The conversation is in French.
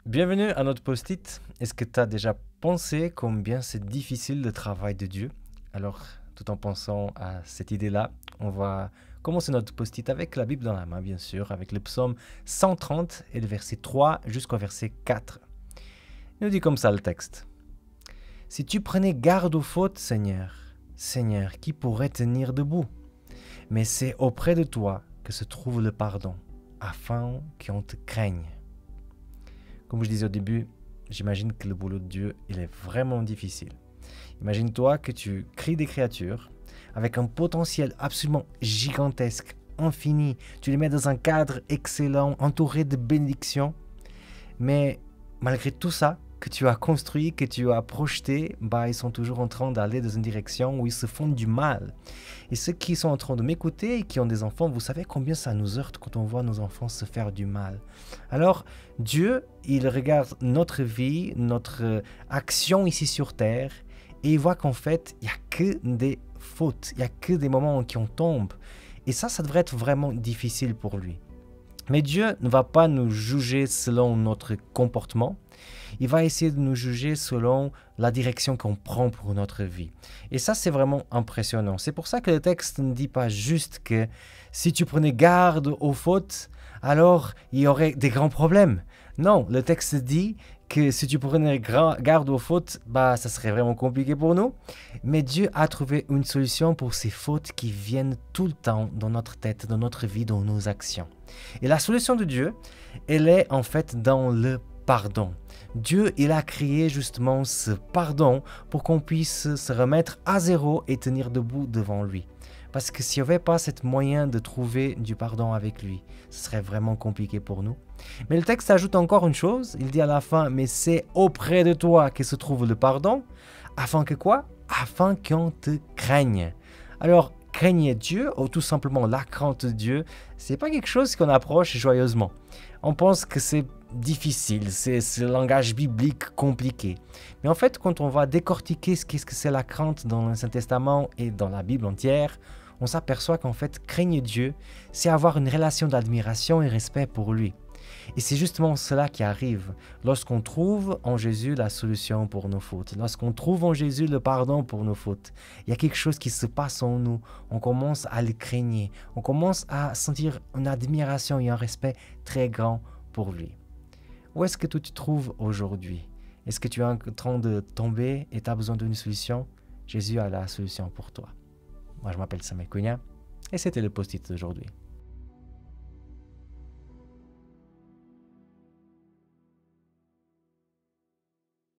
Bienvenue à notre post-it. Est-ce que tu as déjà pensé combien c'est difficile le travail de Dieu? Alors, tout en pensant à cette idée-là, on va commencer notre post-it avec la Bible dans la main, bien sûr, avec le psaume 130 et le verset 3 jusqu'au verset 4. Il nous dit comme ça le texte. « Si tu prenais garde aux fautes, Seigneur, Seigneur, qui pourrait tenir debout? Mais c'est auprès de toi que se trouve le pardon, afin qu'on te craigne. » Comme je disais au début, j'imagine que le boulot de Dieu, il est vraiment difficile. Imagine-toi que tu crées des créatures avec un potentiel absolument gigantesque, infini. Tu les mets dans un cadre excellent, entouré de bénédictions. Mais malgré tout ça que tu as construit, que tu as projeté, ils sont toujours en train d'aller dans une direction où ils se font du mal. Et ceux qui sont en train de m'écouter et qui ont des enfants, vous savez combien ça nous heurte quand on voit nos enfants se faire du mal. Alors, Dieu, il regarde notre vie, notre action ici sur Terre, et il voit qu'en fait, il n'y a que des fautes, il n'y a que des moments qui on tombe. Et ça devrait être vraiment difficile pour lui. Mais Dieu ne va pas nous juger selon notre comportement. Il va essayer de nous juger selon la direction qu'on prend pour notre vie. Et ça, c'est vraiment impressionnant. C'est pour ça que le texte ne dit pas juste que si tu prenais garde aux fautes, alors il y aurait des grands problèmes. Non, le texte dit que si tu prenais garde aux fautes, ça serait vraiment compliqué pour nous. Mais Dieu a trouvé une solution pour ces fautes qui viennent tout le temps dans notre tête, dans notre vie, dans nos actions. Et la solution de Dieu, elle est en fait dans le pardon. Dieu, il a créé justement ce pardon pour qu'on puisse se remettre à zéro et tenir debout devant lui. Parce que s'il n'y avait pas ce moyen de trouver du pardon avec lui, ce serait vraiment compliqué pour nous. Mais le texte ajoute encore une chose, il dit à la fin, mais c'est auprès de toi que se trouve le pardon, afin que quoi? Afin qu'on te craigne. Alors, craigner Dieu, ou tout simplement la crainte de Dieu, c'est pas quelque chose qu'on approche joyeusement. On pense que c'est difficile, c'est le langage biblique compliqué. Mais en fait, quand on va décortiquer ce qu'est-ce que c'est la crainte dans l'Ancien Testament et dans la Bible entière, on s'aperçoit qu'en fait, craigner Dieu, c'est avoir une relation d'admiration et respect pour lui. Et c'est justement cela qui arrive lorsqu'on trouve en Jésus la solution pour nos fautes, lorsqu'on trouve en Jésus le pardon pour nos fautes. Il y a quelque chose qui se passe en nous, on commence à le craigner, on commence à sentir une admiration et un respect très grand pour lui. Où est-ce que tu te trouves aujourd'hui? Est-ce que tu es en train de tomber et tu as besoin d'une solution? Jésus a la solution pour toi. Moi, je m'appelle Samuel Cunha et c'était le post-it d'aujourd'hui.